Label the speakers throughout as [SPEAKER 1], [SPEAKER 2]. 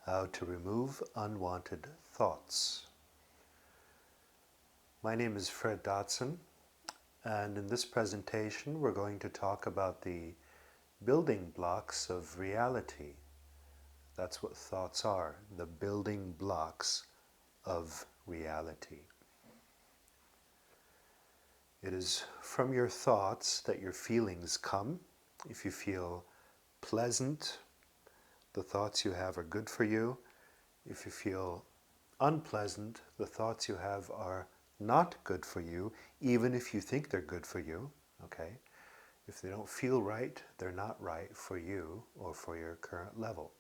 [SPEAKER 1] How to remove unwanted thoughts. My name is Fred Dodson, and in this presentation we're going to talk about the building blocks of reality. That's what thoughts are, the building blocks of reality. It is from your thoughts that your feelings come. If you feel pleasant, the thoughts you have are good for you. If you feel unpleasant, the thoughts you have are not good for you, even if you think they're good for you, okay? If they don't feel right, they're not right for you or for your current level.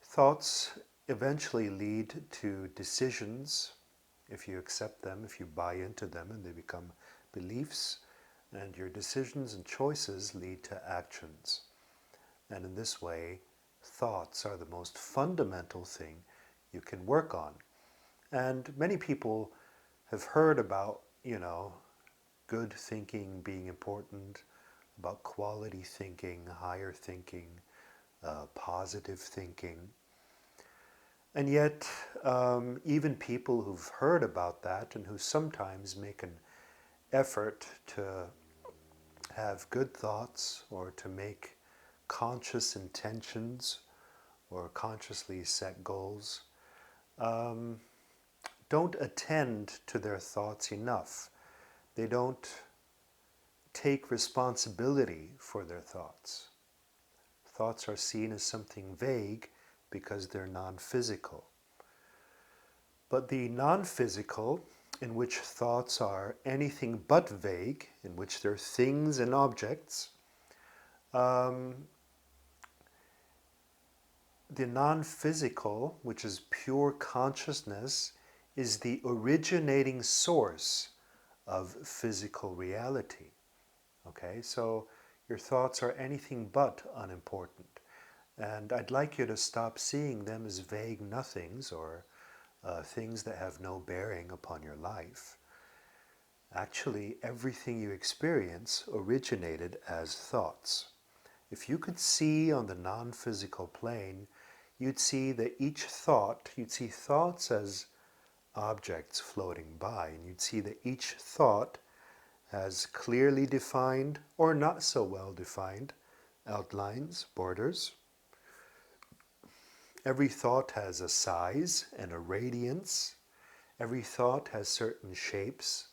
[SPEAKER 1] Thoughts eventually lead to decisions if you accept them, if you buy into them, and they become beliefs, and your decisions and choices lead to actions. And in this way, thoughts are the most fundamental thing you can work on. And many people have heard about, good thinking being important, about quality thinking, higher thinking, positive thinking. And yet, even people who've heard about that and who sometimes make an effort to have good thoughts or to make conscious intentions or consciously set goals, don't attend to their thoughts enough. They don't take responsibility for their thoughts. Thoughts are seen as something vague because they're non-physical. But the non-physical, in which thoughts are anything but vague, in which they're things and objects, the non-physical, which is pure consciousness, is the originating source of physical reality. Okay, so your thoughts are anything but unimportant. And I'd like you to stop seeing them as vague nothings or things that have no bearing upon your life. Actually, everything you experience originated as thoughts. If you could see on the non-physical plane, you'd see that you'd see thoughts as objects floating by, and you'd see that each thought has clearly defined or not so well defined outlines, borders. Every thought has a size and a radiance. Every thought has certain shapes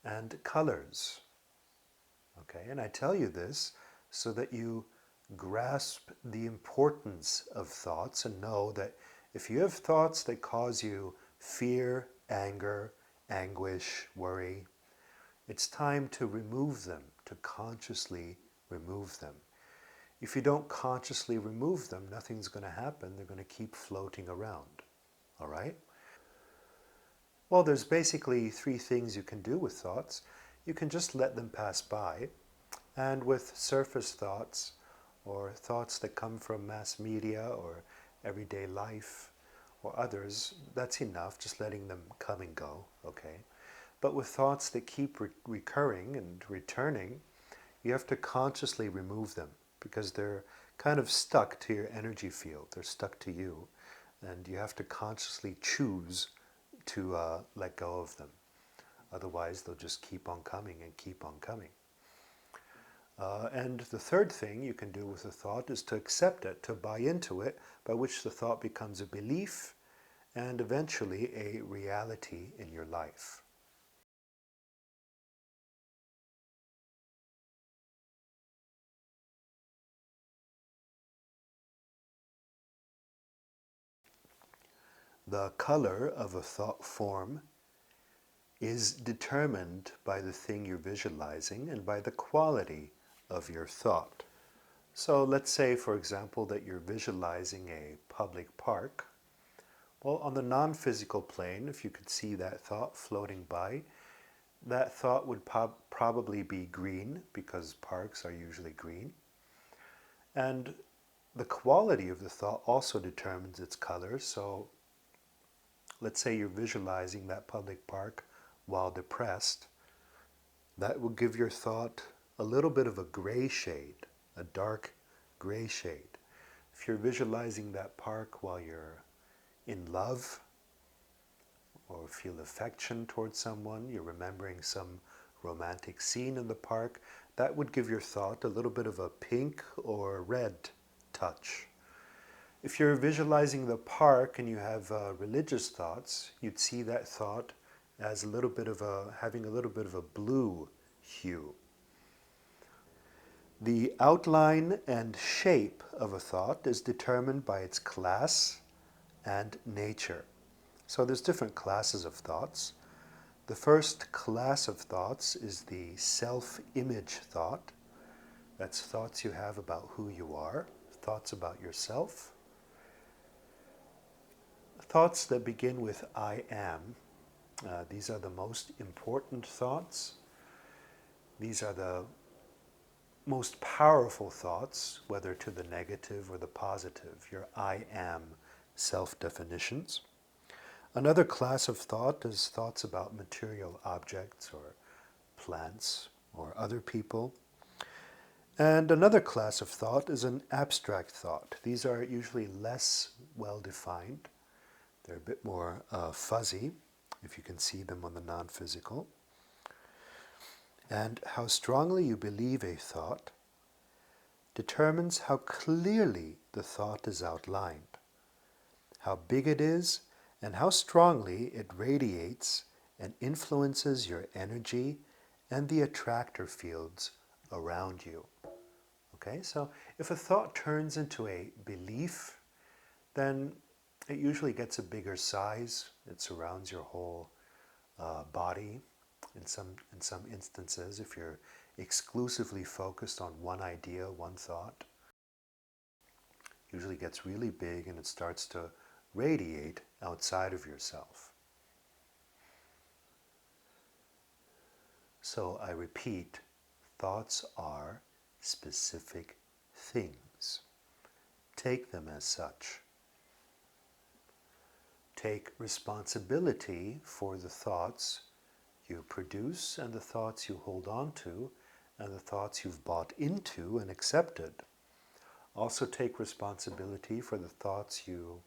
[SPEAKER 1] and colors. Okay, and I tell you this so that you grasp the importance of thoughts and know that if you have thoughts that cause you fear, anger, anguish, worry, it's time to remove them, to consciously remove them. If you don't consciously remove them, nothing's going to happen. They're going to keep floating around. All right? Well, there's basically three things you can do with thoughts. You can just let them pass by. And with surface thoughts, or thoughts that come from mass media or everyday life or others, that's enough, just letting them come and go, okay? But with thoughts that keep recurring and returning, you have to consciously remove them because they're kind of stuck to your energy field. They're stuck to you, and you have to consciously choose to let go of them. Otherwise, they'll just keep on coming and keep on coming. And the third thing you can do with a thought is to accept it, to buy into it, by which the thought becomes a belief and eventually a reality in your life. The color of a thought form is determined by the thing you're visualizing and by the quality of your thought. So let's say, for example, that you're visualizing a public park. Well, on the non-physical plane, if you could see that thought floating by, that thought would probably be green because parks are usually green. And the quality of the thought also determines its color. So let's say you're visualizing that public park while depressed. That will give your thought a little bit of a gray shade, a dark gray shade. If you're visualizing that park while you're in love or feel affection towards someone, you're remembering some romantic scene in the park, that would give your thought a little bit of a pink or red touch. If you're visualizing the park and you have religious thoughts, you'd see that thought as having a little bit of a blue hue. The outline and shape of a thought is determined by its class and nature. So there's different classes of thoughts. The first class of thoughts is the self-image thought. That's thoughts you have about who you are, thoughts about yourself. Thoughts that begin with I am. These are the most important thoughts. These are the most powerful thoughts, whether to the negative or the positive, your I am self-definitions. Another class of thought is thoughts about material objects or plants or other people. And another class of thought is an abstract thought. These are usually less well-defined. They're a bit more fuzzy, if you can see them on the non-physical. And how strongly you believe a thought determines how clearly the thought is outlined, how big it is, and how strongly it radiates and influences your energy and the attractor fields around you. Okay, so if a thought turns into a belief, then it usually gets a bigger size. It surrounds your whole body. In some instances, if you're exclusively focused on one idea, one thought, it usually gets really big and it starts to radiate outside of yourself. So I repeat, thoughts are specific things. Take them as such. Take responsibility for the thoughts you produce and the thoughts you hold on to and the thoughts you've bought into and accepted. Also take responsibility for the thoughts you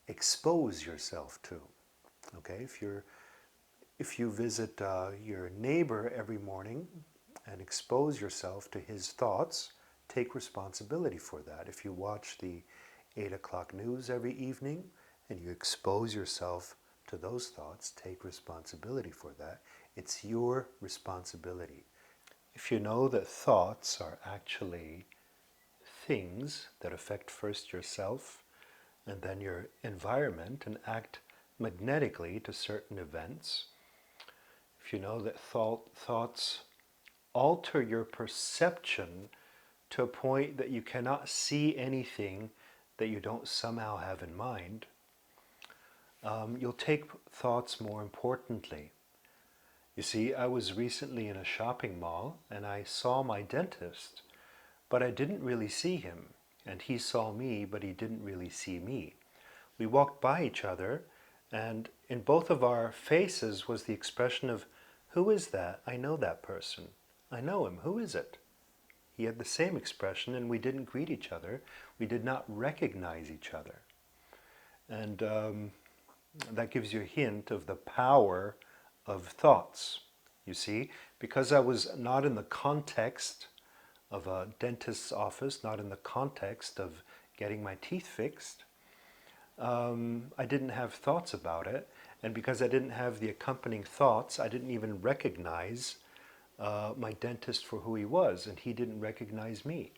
[SPEAKER 1] expose yourself to. Okay, if you visit your neighbor every morning and expose yourself to his thoughts, take responsibility for that. If you watch the 8 o'clock news every evening and you expose yourself to those thoughts, take responsibility for that. It's your responsibility. If you know that thoughts are actually things that affect first yourself and then your environment and act magnetically to certain events, if you know that thoughts alter your perception to a point that you cannot see anything that you don't somehow have in mind, you'll take thoughts more importantly. You see, I was recently in a shopping mall and I saw my dentist, but I didn't really see him. And he saw me, but he didn't really see me. We walked by each other, and in both of our faces was the expression of, who is that? I know that person. I know him. Who is it? He had the same expression, and we didn't greet each other. We did not recognize each other. And that gives you a hint of the power of thoughts. You see, because I was not in the context of a dentist's office, not in the context of getting my teeth fixed, I didn't have thoughts about it. And because I didn't have the accompanying thoughts, I didn't even recognize my dentist for who he was, and he didn't recognize me.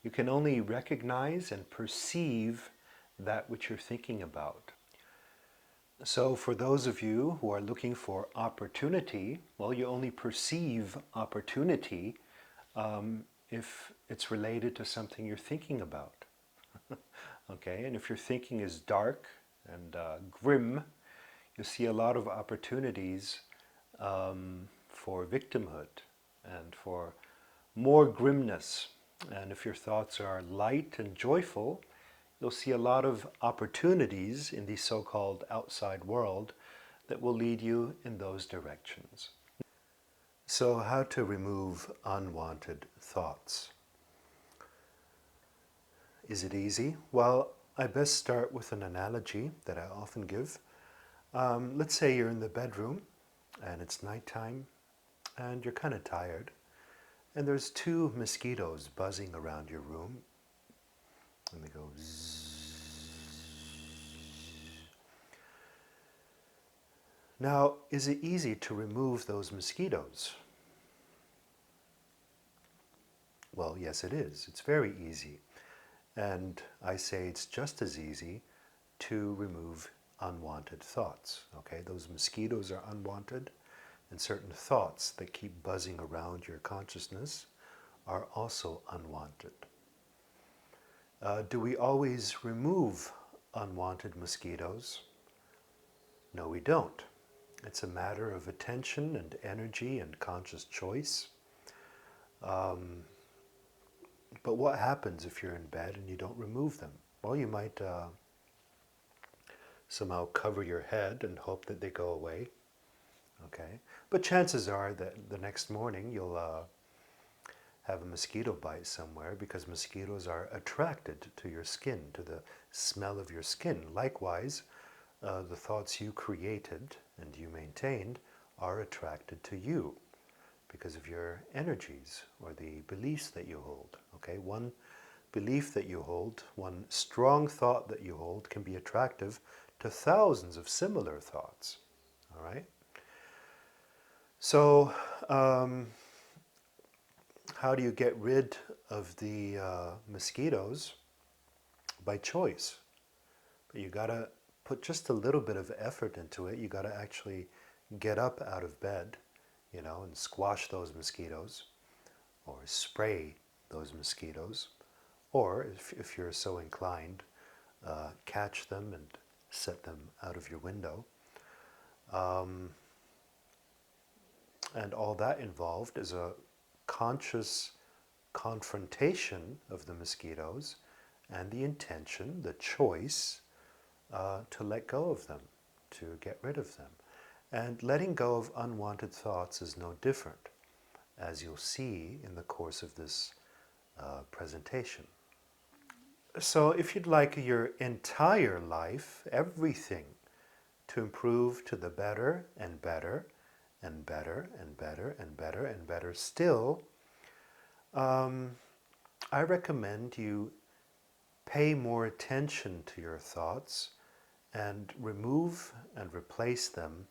[SPEAKER 1] You can only recognize and perceive that which you're thinking about. So for those of you who are looking for opportunity, well, you only perceive opportunity if it's related to something you're thinking about. Okay, and if your thinking is dark and grim, you see a lot of opportunities for victimhood and for more grimness. And if your thoughts are light and joyful, you'll see a lot of opportunities in the so-called outside world that will lead you in those directions. So how to remove unwanted thoughts? Is it easy? Well, I best start with an analogy that I often give. Let's say you're in the bedroom and it's nighttime and you're kind of tired, and there's two mosquitoes buzzing around your room, and they go zzz. Now, is it easy to remove those mosquitoes? Well, yes, it is. It's very easy. And I say it's just as easy to remove unwanted thoughts. Okay, those mosquitoes are unwanted, and certain thoughts that keep buzzing around your consciousness are also unwanted. Do we always remove unwanted mosquitoes? No, we don't. It's a matter of attention and energy and conscious choice. But what happens if you're in bed and you don't remove them? Well, you might somehow cover your head and hope that they go away. Okay, but chances are that the next morning you'll have a mosquito bite somewhere, because mosquitoes are attracted to your skin, to the smell of your skin. Likewise, the thoughts you created and you maintained are attracted to you because of your energies or the beliefs that you hold. Okay, one belief that you hold, one strong thought that you hold, can be attractive to thousands of similar thoughts. All right. So, how do you get rid of the mosquitoes? By choice. But you gotta put just a little bit of effort into it. You gotta actually get up out of bed, and squash those mosquitoes, or spray those mosquitoes, or if you're so inclined, catch them and set them out of your window. And all that involved is a conscious confrontation of the mosquitoes and the intention, the choice, to let go of them, to get rid of them. And letting go of unwanted thoughts is no different, as you'll see in the course of this presentation. So if you'd like your entire life, everything, to improve to the better and better and better and better and better and better still, I recommend you pay more attention to your thoughts and remove and replace them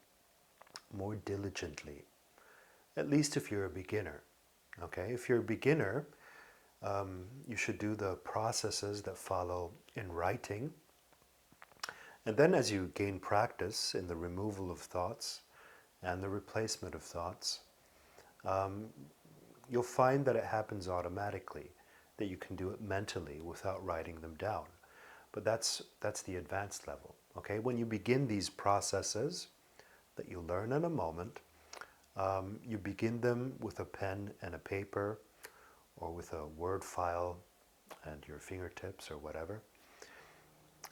[SPEAKER 1] more diligently, at least if you're a beginner. Okay, if you're a beginner, you should do the processes that follow in writing. And then as you gain practice in the removal of thoughts and the replacement of thoughts, you'll find that it happens automatically, that you can do it mentally without writing them down. But that's the advanced level. Okay, when you begin these processes that you'll learn in a moment, you begin them with a pen and a paper, or with a Word file and your fingertips or whatever.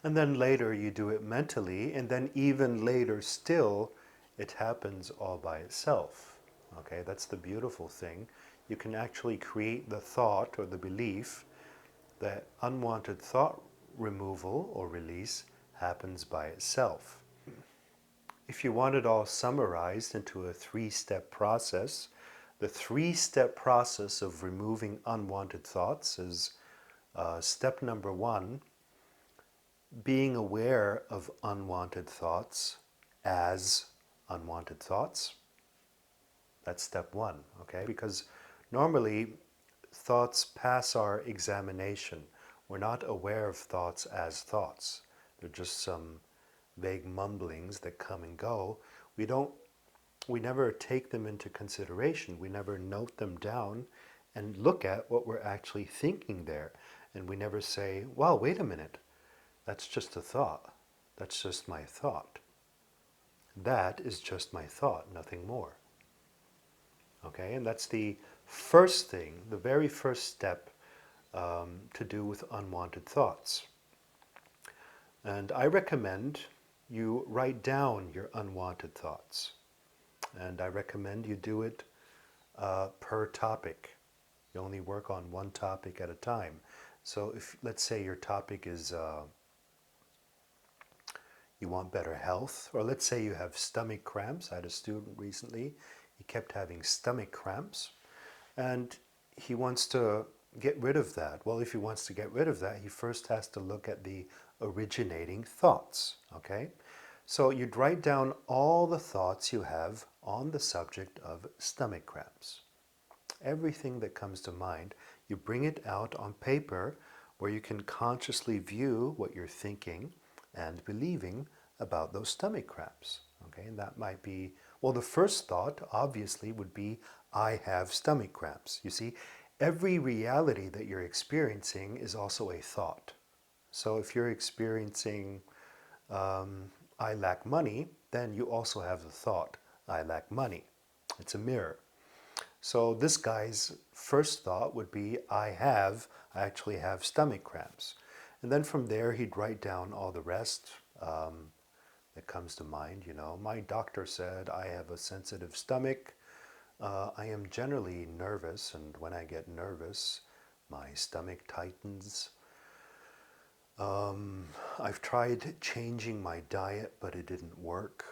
[SPEAKER 1] And then later you do it mentally, and then even later still, it happens all by itself. Okay, that's the beautiful thing. You can actually create the thought or the belief that unwanted thought removal or release happens by itself. If you want it all summarized into a 3-step process, the 3-step process of removing unwanted thoughts is step number 1, being aware of unwanted thoughts as unwanted thoughts. That's step 1, okay? Because normally thoughts pass our examination. We're not aware of thoughts as thoughts. They're just some vague mumblings that come and go. We never take them into consideration. We never note them down and look at what we're actually thinking there. And we never say, wow, wait a minute, that's just a thought. That's just my thought. That is just my thought, nothing more. Okay, and that's the first thing, the very first step to do with unwanted thoughts. And I recommend you write down your unwanted thoughts. And I recommend you do it per topic. You only work on one topic at a time. So if, let's say your topic is you want better health, or let's say you have stomach cramps. I had a student recently, he kept having stomach cramps, and he wants to get rid of that. Well, if he wants to get rid of that, he first has to look at the originating thoughts, okay? So you'd write down all the thoughts you have on the subject of stomach cramps. Everything that comes to mind, you bring it out on paper where you can consciously view what you're thinking and believing about those stomach cramps. Okay, and that might be, well, the first thought obviously would be, I have stomach cramps. You see, every reality that you're experiencing is also a thought. So if you're experiencing, I lack money, then you also have the thought, I lack money. It's a mirror. So this guy's first thought would be, I actually have stomach cramps. And then from there, he'd write down all the rest that comes to mind. You know, my doctor said I have a sensitive stomach. I am generally nervous, and when I get nervous, my stomach tightens. I've tried changing my diet, but it didn't work.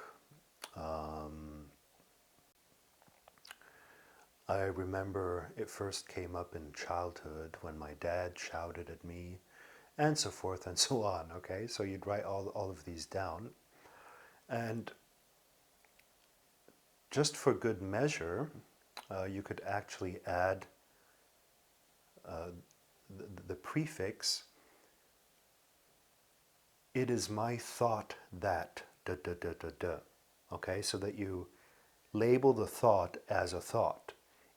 [SPEAKER 1] I remember it first came up in childhood when my dad shouted at me, and so forth and so on, okay? So you'd write all of these down. And just for good measure, you could actually add the prefix, it is my thought that, da da da da da, okay? So that you label the thought as a thought.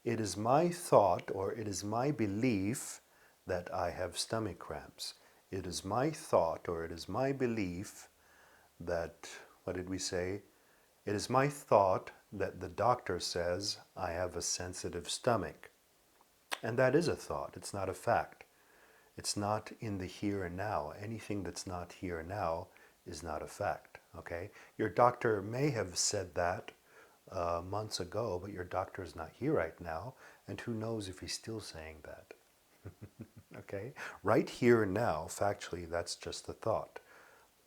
[SPEAKER 1] It is my thought, or it is my belief that I have stomach cramps. It is my thought, or it is my belief that, what did we say? It is my thought that the doctor says I have a sensitive stomach. And that is a thought, it's not a fact. It's not in the here and now. Anything that's not here and now is not a fact, okay? Your doctor may have said that months ago, but your doctor is not here right now, and who knows if he's still saying that. Okay? Right here and now, factually, that's just the thought.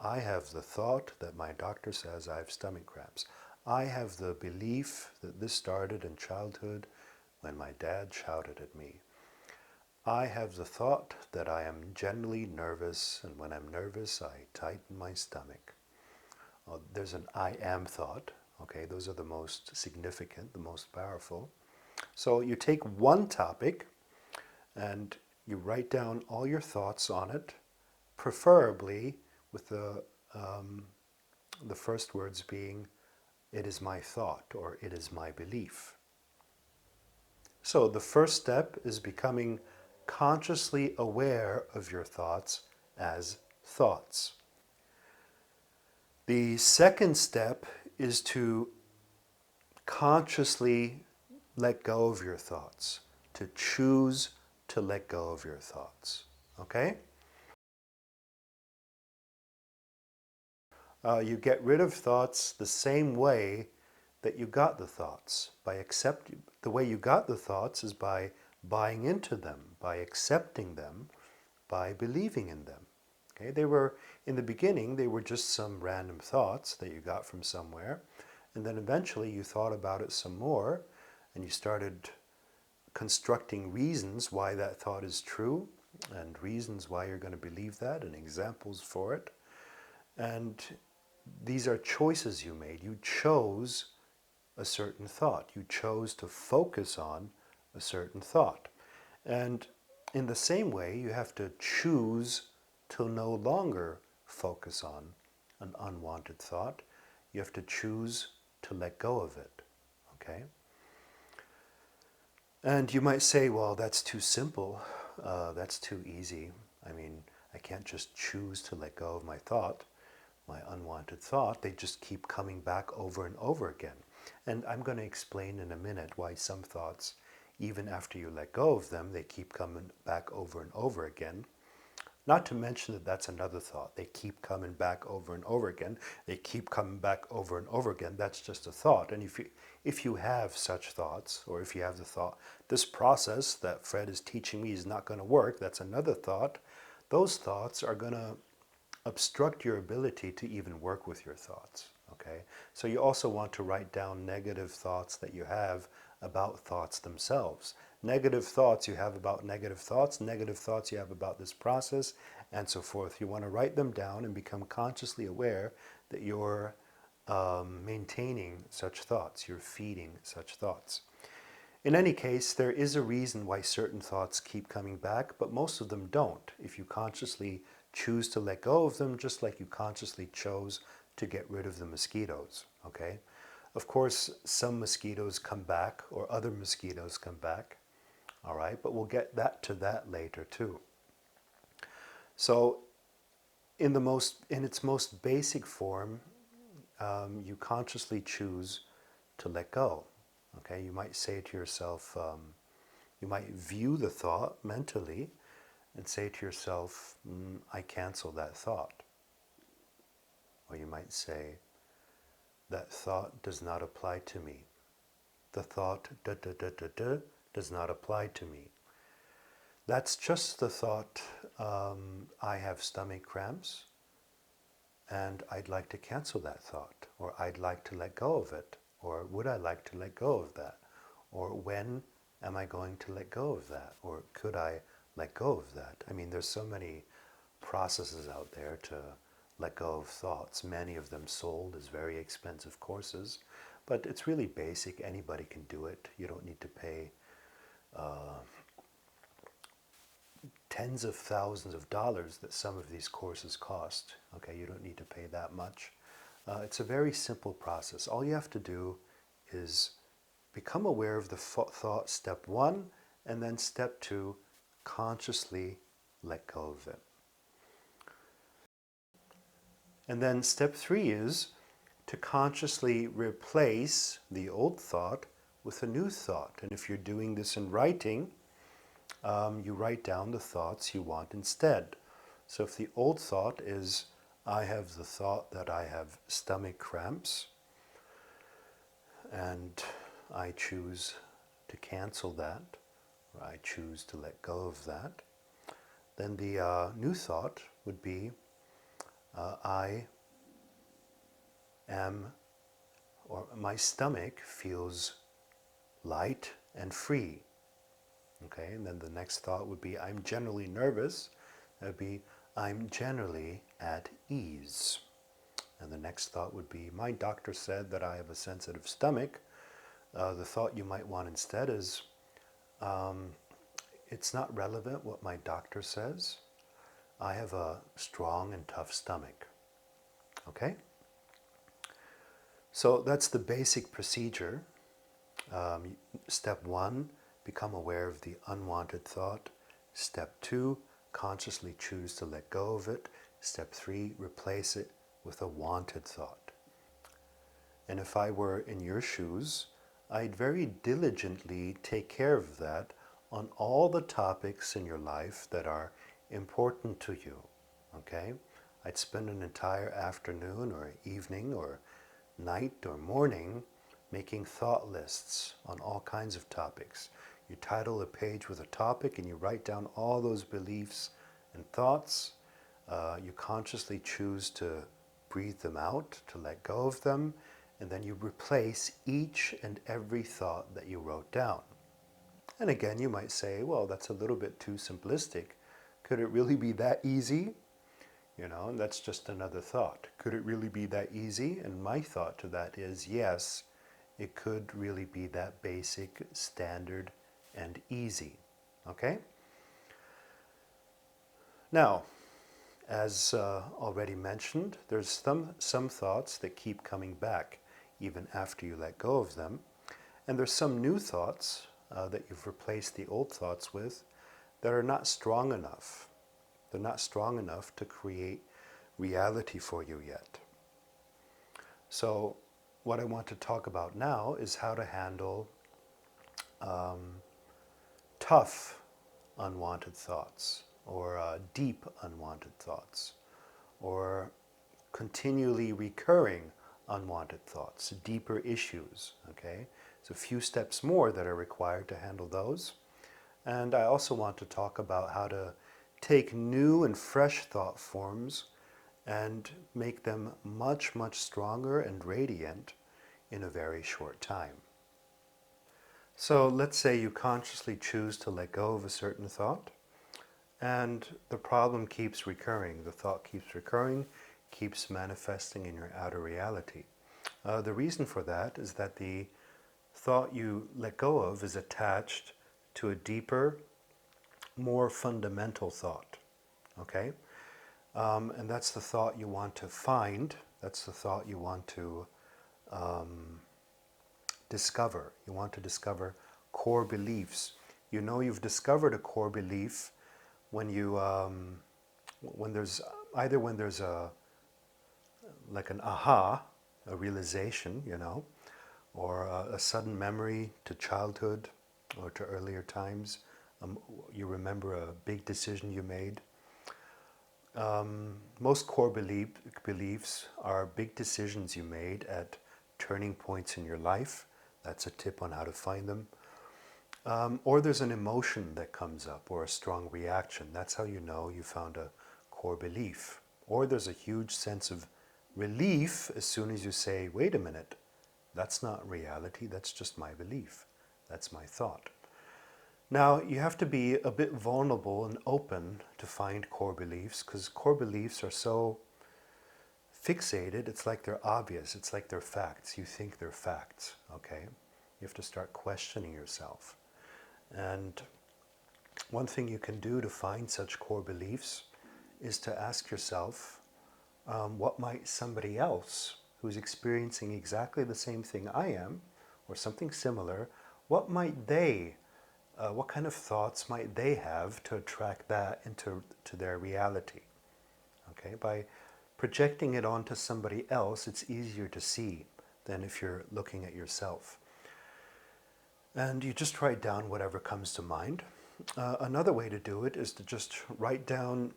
[SPEAKER 1] I have the thought that my doctor says I have stomach cramps. I have the belief that this started in childhood when my dad shouted at me. I have the thought that I am generally nervous, and when I'm nervous, I tighten my stomach. There's an I am thought. Okay, those are the most significant, the most powerful. So you take one topic and you write down all your thoughts on it, preferably with the first words being, it is my thought, or it is my belief. So the first step is becoming consciously aware of your thoughts as thoughts. The second step is to consciously let go of your thoughts, to choose to let go of your thoughts. Okay? You get rid of thoughts the same way that you got the thoughts. The way you got the thoughts is by buying into them, by accepting them, by believing in them. Okay? In the beginning, they were just some random thoughts that you got from somewhere, and then eventually you thought about it some more, and you started constructing reasons why that thought is true, and reasons why you're going to believe that, and examples for it. And these are choices you made. You chose a certain thought. You chose to focus on a certain thought. And in the same way, you have to choose to no longer focus on an unwanted thought. You have to choose to let go of it. Okay? And you might say, well, that's too simple. That's too easy. I mean, I can't just choose to let go of my thought, my unwanted thought. They just keep coming back over and over again. And I'm going to explain in a minute why some thoughts, even after you let go of them, they keep coming back over and over again. Not to mention that that's another thought. They keep coming back over and over again. They keep coming back over and over again. That's just a thought. And if you have such thoughts, or if you have the thought, this process that Fred is teaching me is not going to work, that's another thought. those thoughts are going to obstruct your ability to even work with your thoughts. Okay? So you also want to write down negative thoughts that you have about thoughts themselves. Negative thoughts you have about negative thoughts you have about this process, and so forth. You want to write them down and become consciously aware that you're maintaining such thoughts, you're feeding such thoughts. In any case, there is a reason why certain thoughts keep coming back, but most of them don't, if you consciously choose to let go of them, just like you consciously chose to get rid of the mosquitoes, okay? Of course, some mosquitoes come back, or other mosquitoes come back, all right? But we'll get to that later too. So, in its most basic form, you consciously choose to let go. Okay, you might say to yourself, you might view the thought mentally and say to yourself, I cancel that thought. Or you might say, that thought does not apply to me. The thought does not apply to me. That's just the thought, I have stomach cramps, and I'd like to cancel that thought, or I'd like to let go of it, or would I like to let go of that, or when am I going to let go of that, or could I let go of that? I mean, there's so many processes out there to let go of thoughts, many of them sold as very expensive courses, but it's really basic. Anybody can do it. You don't need to pay tens of thousands of dollars that some of these courses cost. Okay, you don't need to pay that much. It's a very simple process. All you have to do is become aware of the thought, step one, and then step two, consciously let go of it. And then step three is to consciously replace the old thought with a new thought. And if you're doing this in writing, you write down the thoughts you want instead. So if the old thought is, I have the thought that I have stomach cramps, and I choose to cancel that, or I choose to let go of that, then the new thought would be, I am, or my stomach feels light and free. Okay, and then the next thought would be, I'm generally nervous. That would be, I'm generally at ease. And the next thought would be, my doctor said that I have a sensitive stomach. The thought you might want instead is, it's not relevant what my doctor says. I have a strong and tough stomach. Okay? So that's the basic procedure. Step one, become aware of the unwanted thought. Step two, consciously choose to let go of it. Step three, replace it with a wanted thought. And if I were in your shoes, I'd very diligently take care of that on all the topics in your life that are important to you. Okay? I'd spend an entire afternoon or evening or night or morning making thought lists on all kinds of topics. You title a page with a topic and you write down all those beliefs and thoughts. You consciously choose to breathe them out, to let go of them, and then you replace each and every thought that you wrote down. And again, you might say, well, that's a little bit too simplistic. Could it really be that easy? You know, and that's just another thought. Could it really be that easy? And my thought to that is, yes, it could really be that basic, standard, and easy. Okay? Now, as already mentioned, there's some thoughts that keep coming back even after you let go of them. And there's some new thoughts that you've replaced the old thoughts with that are not strong enough. They're not strong enough to create reality for you yet. So what I want to talk about now is how to handle tough unwanted thoughts, or deep unwanted thoughts, or continually recurring unwanted thoughts, deeper issues, okay? So a few steps more that are required to handle those. And I also want to talk about how to take new and fresh thought forms and make them much, much stronger and radiant in a very short time. So let's say you consciously choose to let go of a certain thought, and the problem keeps recurring. The thought keeps recurring, keeps manifesting in your outer reality. The reason for that is that the thought you let go of is attached to a deeper, more fundamental thought. Okay? And that's the thought you want to find. That's the thought you want to discover. You want to discover core beliefs. You know you've discovered a core belief when you, when there's a, like an aha, a realization, you know, or a sudden memory to childhood or to earlier times. You remember a big decision you made. Most core beliefs are big decisions you made at turning points in your life. That's a tip on how to find them. Or there's an emotion that comes up or a strong reaction. That's how you know you found a core belief. Or there's a huge sense of relief as soon as you say, wait a minute, that's not reality, that's just my belief. That's my thought. Now, you have to be a bit vulnerable and open to find core beliefs, because core beliefs are so fixated, it's like they're obvious, it's like they're facts. You think they're facts, okay? You have to start questioning yourself. And one thing you can do to find such core beliefs is to ask yourself, what might somebody else who's experiencing exactly the same thing I am, or something similar, what might they, what kind of thoughts might they have to attract that into their reality? Okay, by projecting it onto somebody else, it's easier to see than if you're looking at yourself. And you just write down whatever comes to mind. Another way to do it is to just write down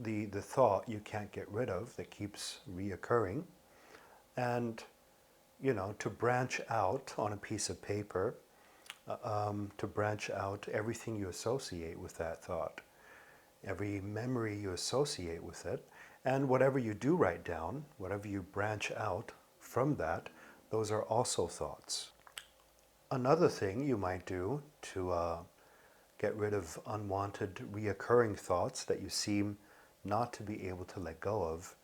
[SPEAKER 1] the thought you can't get rid of that keeps reoccurring, and to branch out on a piece of paper, to branch out everything you associate with that thought, every memory you associate with it, and whatever you do write down, whatever you branch out from that, those are also thoughts. Another thing you might do to get rid of unwanted reoccurring thoughts that you seem not to be able to let go of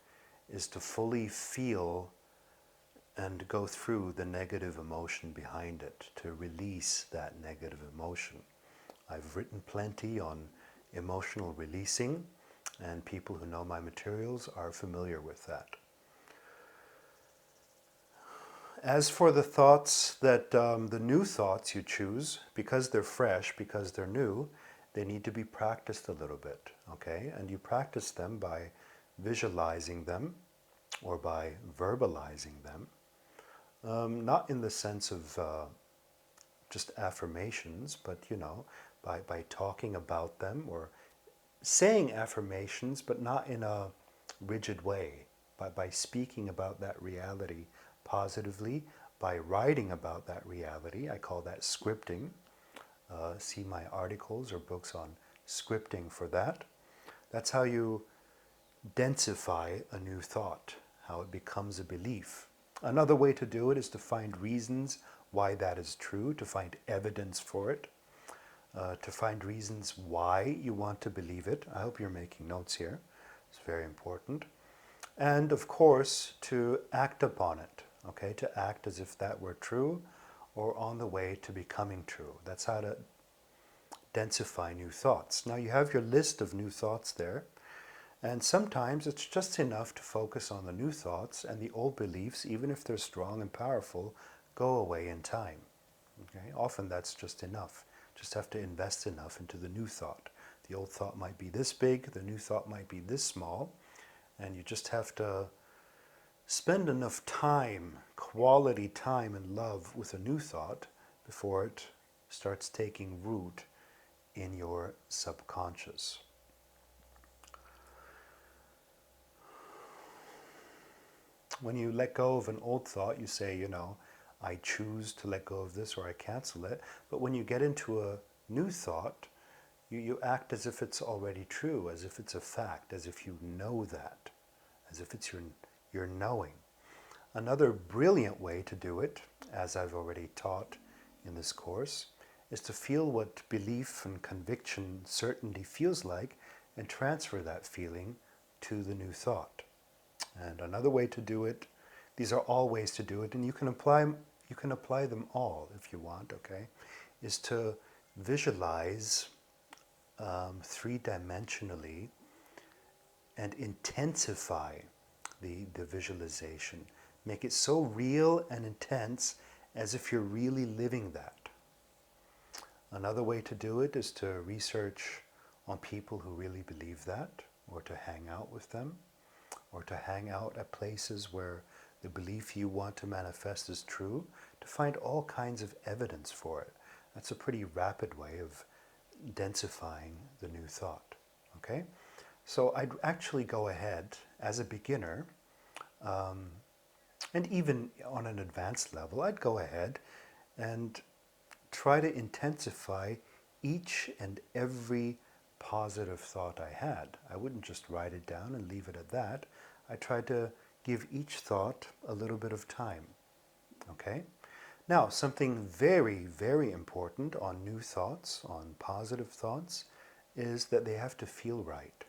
[SPEAKER 1] is to fully feel and go through the negative emotion behind it, to release that negative emotion. I've written plenty on emotional releasing, and people who know my materials are familiar with that. As for the thoughts that, the new thoughts you choose, because they're fresh, because they're new, they need to be practiced a little bit, okay? And you practice them by visualizing them or by verbalizing them. Not in the sense of just affirmations, but by talking about them or saying affirmations, but not in a rigid way, by speaking about that reality positively, by writing about that reality. I call that scripting. See my articles or books on scripting for that. That's how you densify a new thought, how it becomes a belief. Another way to do it is to find reasons why that is true, to find evidence for it, to find reasons why you want to believe it. I hope you're making notes here. It's very important. And of course, to act upon it, okay? To act as if that were true or on the way to becoming true. That's how to densify new thoughts. Now you have your list of new thoughts there. And sometimes it's just enough to focus on the new thoughts, and the old beliefs, even if they're strong and powerful, go away in time. Okay? Often that's just enough. Just have to invest enough into the new thought. The old thought might be this big, the new thought might be this small, and you just have to spend enough time, quality time and love with a new thought before it starts taking root in your subconscious. When you let go of an old thought, you say, I choose to let go of this or I cancel it. But when you get into a new thought, You act as if it's already true, as if it's a fact, as if you know that, as if it's your knowing. Another brilliant way to do it, as I've already taught in this course, is to feel what belief and conviction, certainty feels like and transfer that feeling to the new thought. And another way to do it, these are all ways to do it, and you can apply them all if you want, okay, is to visualize three-dimensionally and intensify the visualization. Make it so real and intense as if you're really living that. Another way to do it is to research on people who really believe that, or to hang out with them, or to hang out at places where the belief you want to manifest is true, to find all kinds of evidence for it. That's a pretty rapid way of densifying the new thought. Okay? So I'd actually go ahead as a beginner, and even on an advanced level, I'd go ahead and try to intensify each and every positive thought I had. I wouldn't just write it down and leave it at that. I tried to give each thought a little bit of time. Okay? Now, something very, very important on new thoughts, on positive thoughts, is that they have to feel right.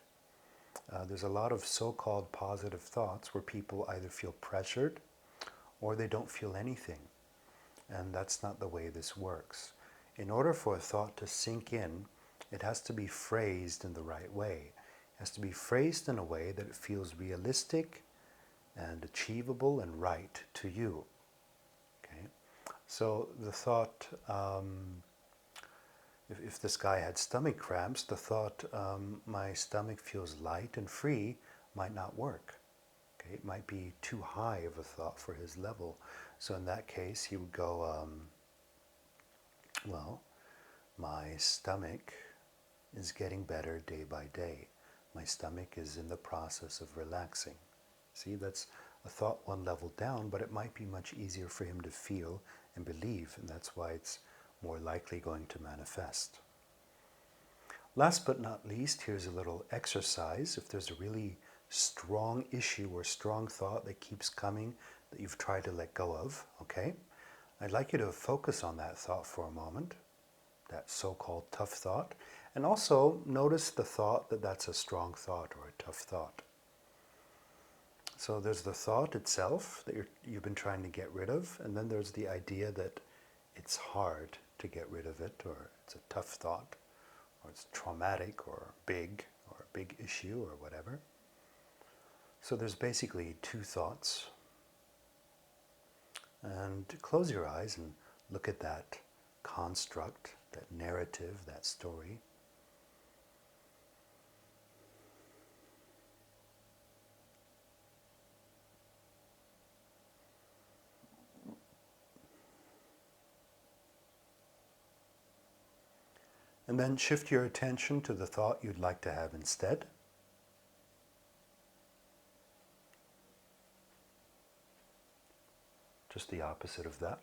[SPEAKER 1] There's a lot of so-called positive thoughts where people either feel pressured or they don't feel anything. And that's not the way this works. In order for a thought to sink in, it has to be phrased in the right way. It has to be phrased in a way that it feels realistic and achievable and right to you. Okay? So the thought, if this guy had stomach cramps, the thought, my stomach feels light and free, might not work. Okay? It might be too high of a thought for his level. So in that case, he would go, well, my stomach is getting better day by day. My stomach is in the process of relaxing. See, that's a thought one level down, but it might be much easier for him to feel and believe, and that's why it's more likely going to manifest. Last but not least, here's a little exercise. If there's a really strong issue or strong thought that keeps coming that you've tried to let go of, okay, I'd like you to focus on that thought for a moment, that so-called tough thought, and also notice the thought that that's a strong thought or a tough thought. So there's the thought itself that you've been trying to get rid of, and then there's the idea that it's hard to get rid of it, or it's a tough thought, or it's traumatic or a big issue or whatever. So there's basically two thoughts. And close your eyes and look at that construct, that narrative, that story. And then shift your attention to the thought you'd like to have instead. Just the opposite of that.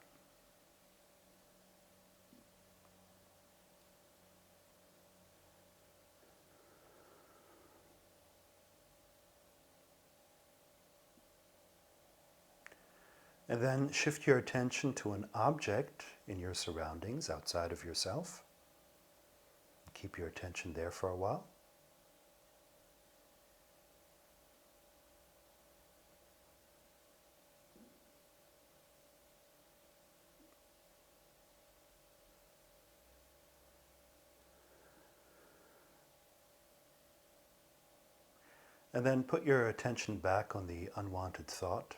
[SPEAKER 1] And then shift your attention to an object in your surroundings outside of yourself. Keep your attention there for a while. And then put your attention back on the unwanted thought.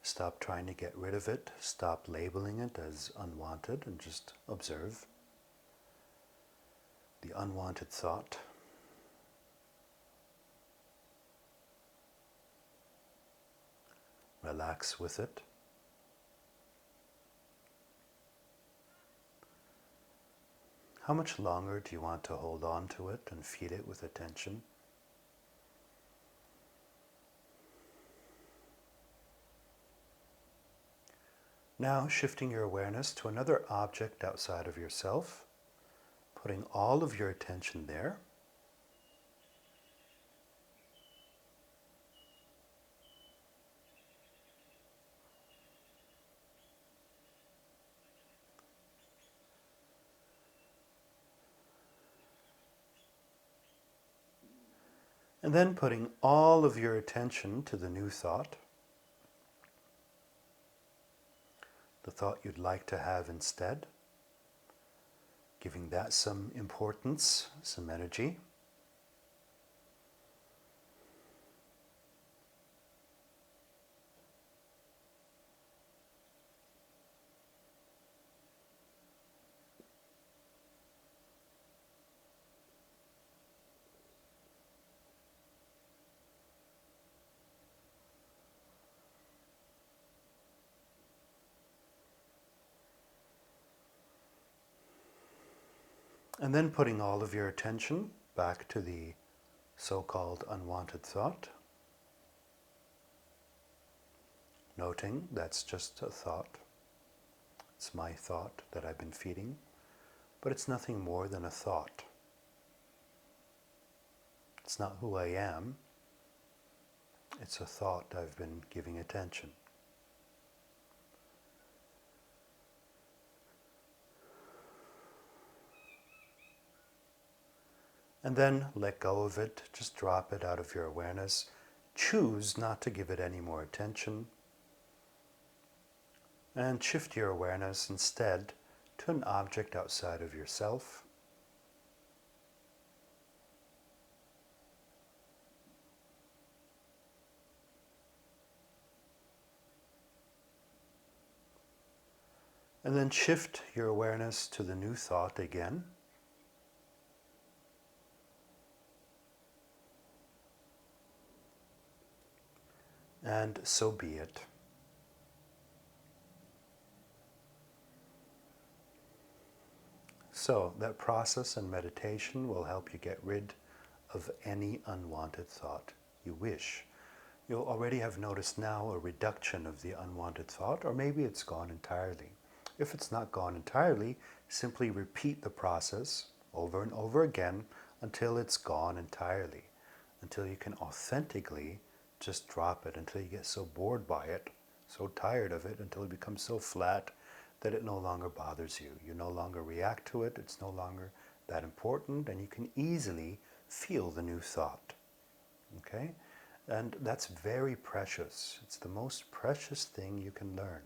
[SPEAKER 1] Stop trying to get rid of it. Stop labeling it as unwanted and just observe the unwanted thought. Relax with it. How much longer do you want to hold on to it and feed it with attention? Now shifting your awareness to another object outside of yourself. putting all of your attention there. And then putting all of your attention to the new thought, the thought you'd like to have instead, giving that some importance, some energy. And then putting all of your attention back to the so-called unwanted thought, noting that's just a thought. It's my thought that I've been feeding, but it's nothing more than a thought. It's not who I am. It's a thought I've been giving attention. And then let go of it, just drop it out of your awareness. Choose not to give it any more attention. And shift your awareness instead to an object outside of yourself. And then shift your awareness to the new thought again. And so be it. So that process and meditation will help you get rid of any unwanted thought you wish. You'll already have noticed now a reduction of the unwanted thought, or maybe it's gone entirely. If it's not gone entirely, simply repeat the process over and over again until it's gone entirely, until you can authentically just drop it, until you get so bored by it, so tired of it, until it becomes so flat that it no longer bothers you. You no longer react to it, it's no longer that important, and you can easily feel the new thought. Okay? And that's very precious. It's the most precious thing you can learn.